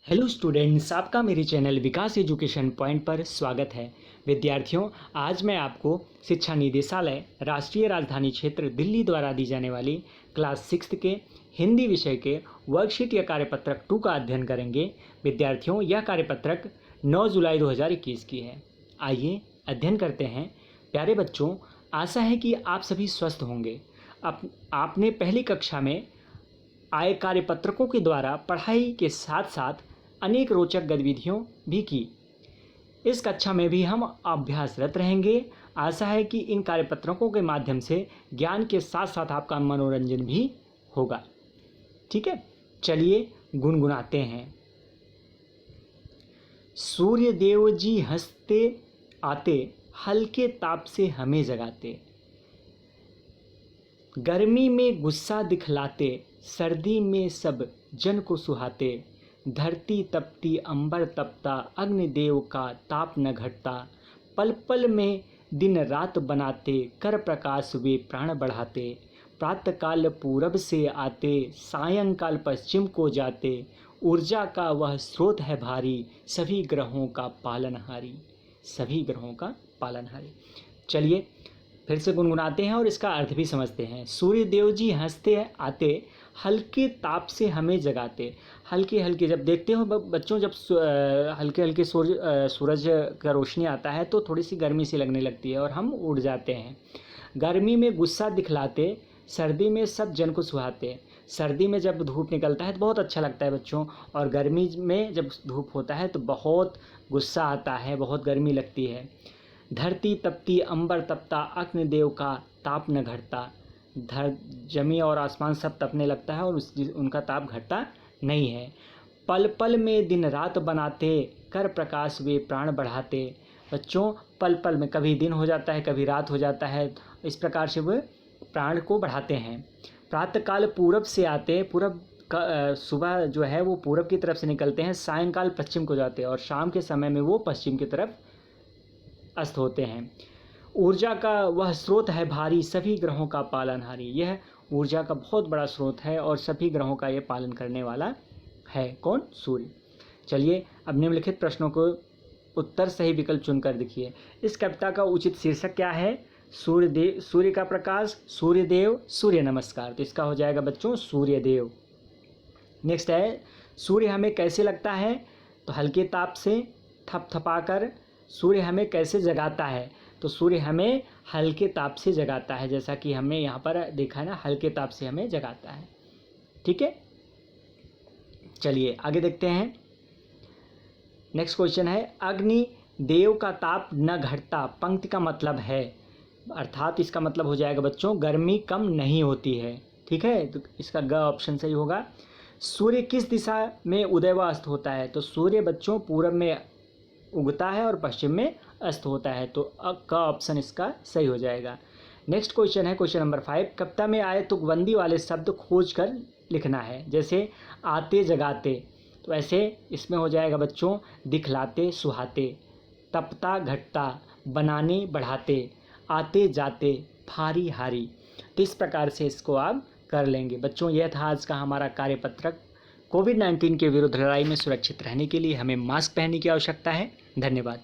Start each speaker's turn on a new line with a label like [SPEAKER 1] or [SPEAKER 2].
[SPEAKER 1] Hello students, आपका मेरे channel विकास education point पर स्वागत है। विद्यार्थियों, आज मैं आपको शिक्षा निदेशालय राष्ट्रीय राजधानी क्षेत्र दिल्ली द्वारा दी जाने वाली क्लास 6 के हिंदी विषय के वर्कशीट या कार्यपत्रक 2 का अध्ययन करेंगे। विद्यार्थियों, यह कार्यपत्रक 9 जुलाई 2021 की है। आइए अध्ययन करते हैं। प्यारे बच्चों, आशा है कि आप सभी स्वस्थ होंगे। आपने पहली कक्षा में आए कार्यपत्रकों के द्वारा पढ़ाई के साथ साथ अनेक रोचक गतिविधियों भी की। इस कक्षा में भी हम अभ्यासरत रहेंगे। आशा है कि इन कार्यपत्रकों के माध्यम से ज्ञान के साथ साथ आपका मनोरंजन भी होगा। ठीक है, चलिए गुनगुनाते हैं। सूर्य देव जी हंसते आते, हल्के ताप से हमें जगाते। गर्मी में गुस्सा दिखलाते, सर्दी में सब जन को सुहाते। धरती तपती अंबर तपता, अग्निदेव का ताप न घटता। पल पल में दिन रात बनाते, कर प्रकाश वे प्राण बढ़ाते। प्रातःकाल पूरब से आते, सायंकाल पश्चिम को जाते। ऊर्जा का वह स्रोत है भारी, सभी ग्रहों का पालनहारी। सभी ग्रहों का पालनहारी। चलिए फिर से गुनगुनाते हैं और इसका अर्थ भी समझते हैं। सूर्य देव जी हंसते आते, हल्के ताप से हमें जगाते। हल्के हल्के जब देखते हो बच्चों, जब हल्के हल्के सूरज का रोशनी आता है तो थोड़ी सी गर्मी सी लगने लगती है और हम उड़ जाते हैं। गर्मी में गुस्सा दिखलाते, सर्दी में सब जन को सुहाते। सर्दी में जब धूप निकलता है तो बहुत अच्छा लगता है बच्चों, और गर्मी में जब धूप होता है तो बहुत गुस्सा आता है, बहुत गर्मी लगती है। धरती तपती अंबर तपता, अग्निदेव का ताप न घटता। जमी और आसमान सब तपने लगता है और उनका ताप घटता नहीं है। पल पल में दिन रात बनाते, कर प्रकाश वे प्राण बढ़ाते। बच्चों, पल पल में कभी दिन हो जाता है, कभी रात हो जाता है, इस प्रकार से वे प्राण को बढ़ाते हैं। प्रातःकाल पूरब से आते, पूरब का सुबह जो है वो पूरब की तरफ से निकलते हैं, सायंकाल पश्चिम को जाते हैं और शाम के समय में वो पश्चिम की तरफ अस्त होते हैं। ऊर्जा का वह स्रोत है भारी, सभी ग्रहों का पालनहारी। यह ऊर्जा का बहुत बड़ा स्रोत है और सभी ग्रहों का ये पालन करने वाला है। कौन? सूर्य। चलिए अब निम्नलिखित प्रश्नों को उत्तर सही विकल्प चुनकर देखिए। इस कविता का उचित शीर्षक क्या है? सूर्य का प्रकाश, सूर्यदेव, सूर्य नमस्कार। तो इसका हो जाएगा बच्चों सूर्यदेव। नेक्स्ट है, सूर्य हमें कैसे लगता है? तो हल्के ताप से, थपथपाकर। सूर्य हमें कैसे जगाता है? तो सूर्य हमें हल्के ताप से जगाता है, जैसा कि हमने यहाँ पर देखा है ना, हल्के ताप से हमें जगाता है। ठीक है, चलिए आगे देखते हैं। नेक्स्ट क्वेश्चन है, अग्नि देव का ताप न घटता, पंक्ति का मतलब है, अर्थात इसका मतलब हो जाएगा बच्चों गर्मी कम नहीं होती है। ठीक है, तो इसका ग ऑप्शन सही होगा। सूर्य किस दिशा में उदय व अस्त होता है? तो सूर्य बच्चों पूरब में उगता है और पश्चिम में अस्त होता है, तो का ऑप्शन इसका सही हो जाएगा। नेक्स्ट क्वेश्चन है क्वेश्चन नंबर 5, कविता में आए तुकबंदी वाले शब्द खोज कर लिखना है। जैसे आते जगाते, तो ऐसे इसमें हो जाएगा बच्चों दिखलाते सुहाते, तपता घटता, बनाने बढ़ाते, आते जाते, भारी हारी। तो इस प्रकार से इसको आप कर लेंगे। बच्चों, यह था आज का हमारा कार्यपत्रक। कोविड-19 के विरुद्ध लड़ाई में सुरक्षित रहने के लिए हमें मास्क पहनने की आवश्यकता है। धन्यवाद।